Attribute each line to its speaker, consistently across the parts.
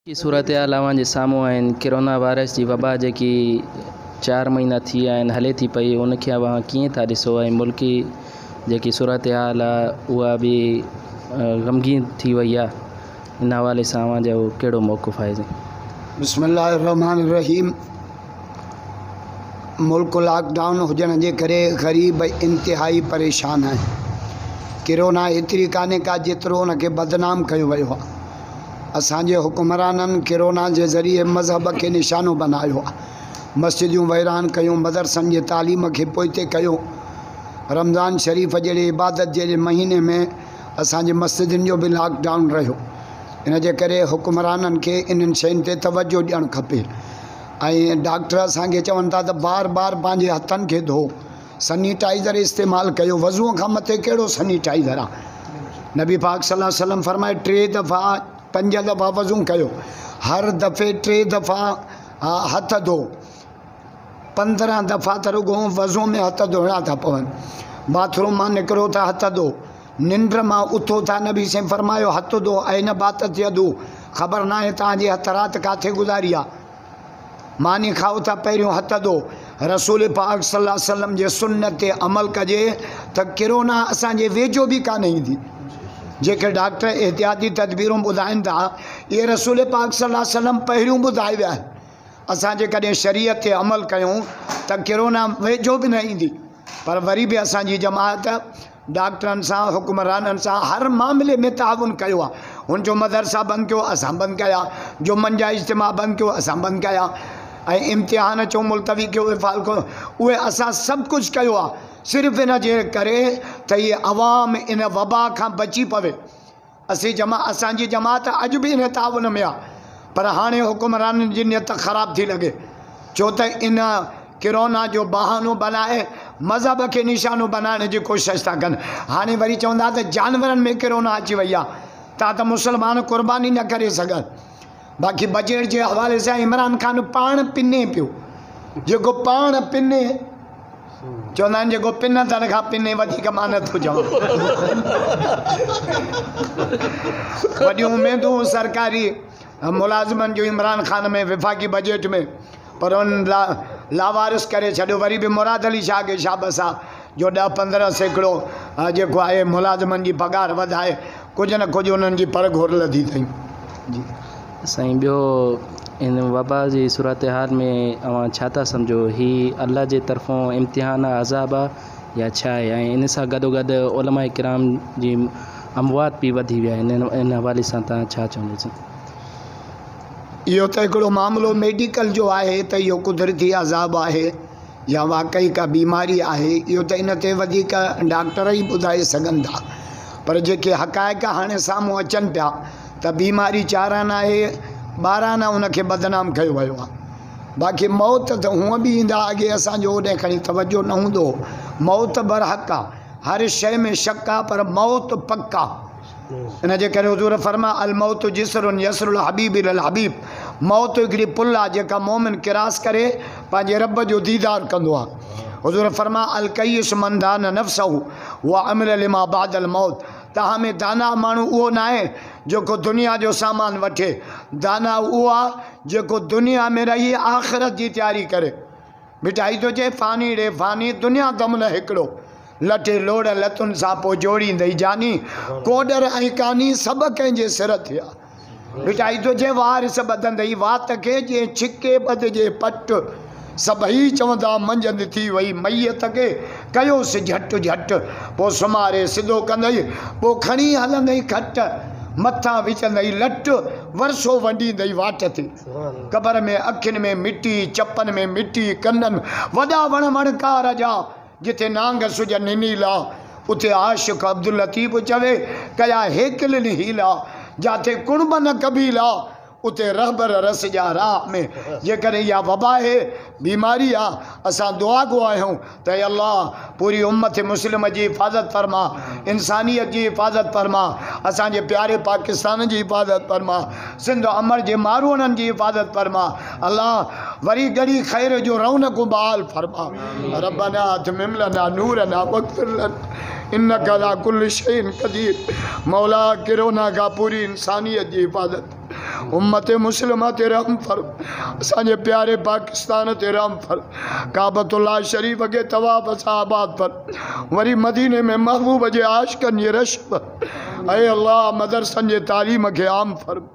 Speaker 1: की सूरत हाल जे साम्हूं आहिनि। कोरोना वायरस जी वबा जेकी 4 महीना थी विया आहिनि हले थी पई, उनखे अव्हां कीअं था ॾिसो ऐं मुल्की जेकी सूरत हाल आहे उहा बि ग़मगीन थी वई आहे, इन हवाले सां अव्हां जो कहिड़ो मौक़िफ़ आहे?
Speaker 2: बिस्मिल्लाहिर्रहमानिर्रहीम। मुल्क लॉकडाउन हुजण जे करे ग़रीब इंतिहाई परेशान आहे। कोरोना एतिरी कान्हे का जेतिरो उनखे बदनाम कयो वियो आहे। असांजे हुक्मराननि कोरोना जे ज़रिए मज़हब खे निशानो बनायो आहे। मस्जिदूं वैरान कयूं, मदरसनि जे तालीम खे पोइते कयो। रमज़ान शरीफ़ जहिड़े इबादत जे महीने में असांजे मस्जिदुनि जो बि लॉकडाउन रहियो। इन जे करे हुक्मराननि खे इन्हनि शयुनि ते तवजो ॾियणु खपे। ऐं डॉक्टर असांखे चवनि था त बार बार पंहिंजे हथनि खे धो, सैनिटाइज़र इस्तेमालु कयो। वज़ूअ खां मथे कहिड़ो सैनिटाइज़र आहे? नबी पाक सल्लल्लाहु अलैहि वसल्लम फरमाए 3 दफ़ा 5 दफ़ा वज़ू कयो, हर दफ़े 3 दफ़ा हथ धो। 15 दफ़ा त रुगो वज़ू में हथ धोइणा था पवनि। बाथरूम मां निकिरो था हथ धो, निंड मां उथो था नबी से फरमायो हथ धो। ऐं बात थियदू, ख़बर ना है तव्हांजे हथ राति किथे गुज़ारी आहे। मानी खाओ था पहिरियों हथ धो। रसूल पाक सल्लल्लाहु अलैहि वसल्लम जे सुन्नत ते अमल कजे त कोरोना असांजे वेझो बि कान ईंदी। जेके डॉक्टर एहतियाती तदबीरूं ॿुधाइनि था, इहे रसूल पाक सल्लल्लाहु अलैहि वसल्लम पहिरियों ॿुधाए विया आहिनि। असां जेकॾहिं शरीयत ते अमल कयूं त कोरोना वेझो बि न ईंदी। पर वरी बि असांजी जमात डॉक्टरनि सां, हुक्मराननि सां हर मामले में ताउन कयो आहे। हुनजो मदरसा बंदि कयो, असां बंदि कया। जुमन जा इज्तिमा बंदि कयो, असां बंदि कया। ऐं इम्तिहान चओ मुलतवी कयो, इफ़ाल कयो, उहे असां सभु कुझु कयो आहे, सिर्फ़ु इन जे करे त इहे अवाम इन वबा खां बची पवे। असांजी जमात अॼु बि इन ताउन में आहे। पर हाणे हुक्मराननि जी नियत ख़राब थी लॻे, छो त इन कोरोना जो बहानो बनाए मज़हब खे निशानो बनाइण जी कोशिशि था कनि। हाणे वरी चवंदा त जानवरनि में कोरोना अची वई आहे, तव्हां त मुस्लमान क़ुर्बानी न करे सघनि। बाक़ी बजट जे हवाले सां इमरान ख़ान पाण पिने पियो, जेको पाण पिने, चवंदा आहिनि जेको पिन तन खां पिने वधीक मां नथो चवां। वॾियूं उमेदूं सरकारी मुलाज़िमनि जो इमरान ख़ान में, विफ़ाक़ी बजट में, पर उन लावारिस करे छॾियो। वरी बि मुराद अली शाह खे शाबस आहे जो 10-15 सैकड़ो जेको आहे मुलाज़िमनि जी पघार वधाए कुझु न कुझु उन्हनि जी पर घुर लधी अथई। जी
Speaker 1: साईं, ॿियो इन वबा जी सूरत हाल में अव्हां छा था सम्झो? ही अल्लाह जे तरफ़ों इम्तिहान अज़ाब आहे या छा आहे? ऐं इन सां गॾोगॾु उलमा किराम जी अमवात बि वधी विया आहिनि, इन हवाले सां तव्हां छा चवंदो?
Speaker 2: इहो त हिकिड़ो मामिलो मेडिकल जो आहे त इहो कुदरती अज़ाब आहे या वाक़ई का बीमारी आहे, इहो त इन ते वधीक डॉक्टर ई ॿुधाए सघनि था। पर जेके हक़ाइक़ हाणे साम्हूं अचनि पिया त बीमारी चाराना आहे, ॿाराना उनखे बदनाम कयो वियो आहे। बाक़ी मौत त हूअं बि ईंदा, अॻे असांजो होॾे खणी तवजो न हूंदो। मौत बरहक़ आहे, हर शइ में शक आहे, पर मौत पक आहे। इन जे करे हुज़ूर फरमा अल मौत जिसरुन यसरुल हबीब इल हबीब। मौत हिकिड़ी पुल आहे जेका मोमिन क्रॉस करे पंहिंजे रब जो दीदार कंदो आहे। हुज़ूर फरमा अल कईस मन दान नफ़्सहु व अमिल लिमा बादल मौत। तव्हां में दाना माण्हू उहो न आहे जेको दुनिया जो सामान वठे, दाना उहो आहे जेको दुनिया में रही आख़िरत जी तयारी करे। मिठाई थो चए फानी ॾे फानी, दुनिया दम न हिकिड़ो, लटे लोड़ लतुनि सां पोइ जोड़ींदई जानी, कोडर ऐं कानी सभु कंहिंजे सिर थिया। मिठाई थो चए वारिस ॿधंदई वात खे, जे छिके ॿधजे पट, सभई चवंदा मंझंदि थी वई मैयत खे कयोसि झटि झटि, पोइ सुमारे सिधो कंदई, पोइ खणी हलंदई खट, मथां विझंदई लट, वरसो वंडींदई वाट ते। क़बर में अखियुनि में मिटी, चपनि में मिटी, कननि वॾा वणकार जा, जिथे नांग सुजन नीला, उते आशिक़ अब्दुल लतीफ़ चवे कया हेकिल हीला, जाते कुणब न कबीला, उते रहबर रस जा राह में। जेकर इहा वबा आहे, बीमारी आहे, असां दुआ गो आहियूं त अल्लाह पूरी उम्मत मुस्लिम जी हिफ़ाज़त फरमा, इंसानियत जी हिफ़ाज़त फरमा, असांजे प्यारे पाकिस्तान जी हिफ़ाज़त फरमा, सिंध अमर जे मारूअनि जी हिफ़ाज़त फरमा। अल्लाह वरी घड़ी ख़ैर जो रौनक बहाल फरमा। रब्बना अतमिम लना नूरना वग़फिर लना इन्नका अला कुल्लि शैइन क़दीर। मौला कोरोना का पूरी इंसानियत जी हिफ़ाज़त, उम्मत मुस्लिमा ते रहम फरम, असांजे प्यारे पाकिस्तान ते रहम फरम, काबतुल्लाह शरीफ के तवाफ असां आबाद फरम, वरी मदीने में महबूब जे आशिकन जे रश ऐं अल्लाह मदरसन जे तालीम खे आम फरम,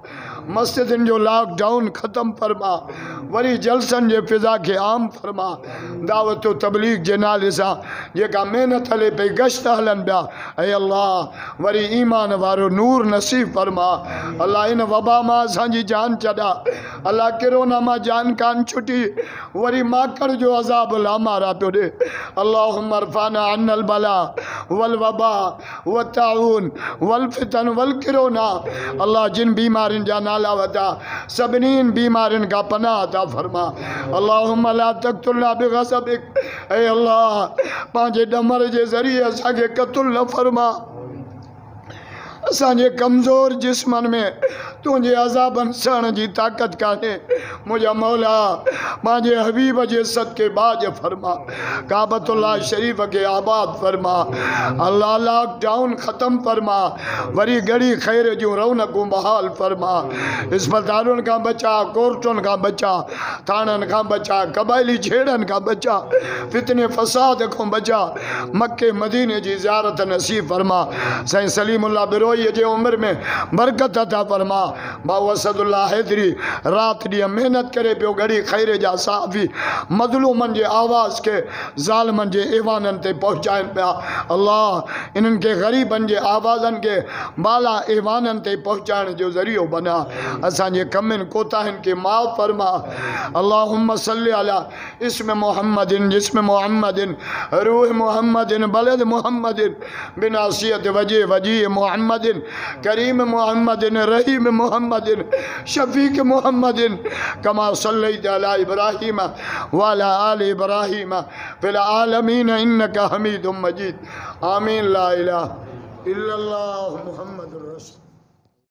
Speaker 2: मस्जिदन जो लॉकडाउन ख़त्म फरमा, वरी जलसन जे फिज़ा के आम फरमा, दावत तबलीग जे नाले सां जेका मेहनत हले पई, गश्त हलन पिया, ऐं अल्लाह वरी ईमान वारो नूर नसीब फरमा। अल्लाह इन वबा मां असांजी जान छॾा, अल्लाह किरोना मां जान कान छुटी, वरी माकड़ जो अज़ाब लामारा पियो ॾे। अल्लाहुम्मा अरफ़ाना अन्नल बला वल वबा व ताउन वल फितन वल किरोना। अल्लाह जिन बीमारियुनि जा नाला वता सभिनी बीमारियुनि खां पनाह अता फरमा। अल्लाहुम्मा ला तक़्तुलना बिग़ज़बिक, ऐं अल्लाह पंहिंजे ॾमर जे ज़रिए असांखे क़त्ल न फरमा। असांजे कमज़ोर जिस्मन में तुंहिंजे अज़ाबनि सहण जी ताक़त कान्हे, मुंहिंजा मौला पंहिंजे हबीब जे सदके बाज फरमा, काबतुल्लाह शरीफ के आबाद फरमा। अल्लाह लॉकडाउन ख़त्म फरमा, वरी घड़ी खैर जूं रौनकूं बहाल फरमा, अस्पतालुनि खां बचा, कोर्टुनि खां बचा, थाननि खां बचा, क़बाइली छेड़नि खां बचा, फितने फसाद खां बचा, मक्के मदीने जी ज़ियारत नसीब फरमा। साईं सलीमुल्लाह बिरोई जे उम्र में बरकत अता फरमा। बाबा असदुल्लाह हैदरी रात ॾींहुं मेहनत करे पियो, घड़ी खैर जा साफ़ी मज़लूमनि जे आवाज़ के ज़ालिमनि जे ऐवाननि ते पहुचाइनि पिया। अल्लाह इन्हनि के ग़रीबनि जे आवाज़नि के बाला ऐवाननि ते पहुचाइण जो ज़रियो बना, असांजे कमनि कोताहिनि के माफ़ फरमा। अल्लाहुम्मा सल्लि अला इस्म मुहम्मदिन जिस्म मुहम्मदिन रूह मुहम्मदिन बलद मुहम्मदिन बिनासियत वजे वजी मुहम्मदिन करीम मुहम्मदिन रहीम मुहम्मदिन शफीक मुहम्मदिन कमा सल्लैत अला इब्राहीम व अला आलि इब्राहीम फिल आलमीन इन्नका हमीदुम मजीद। आमीन। ला इलाहा इल्लल्लाह मुहम्मदुर रसूल।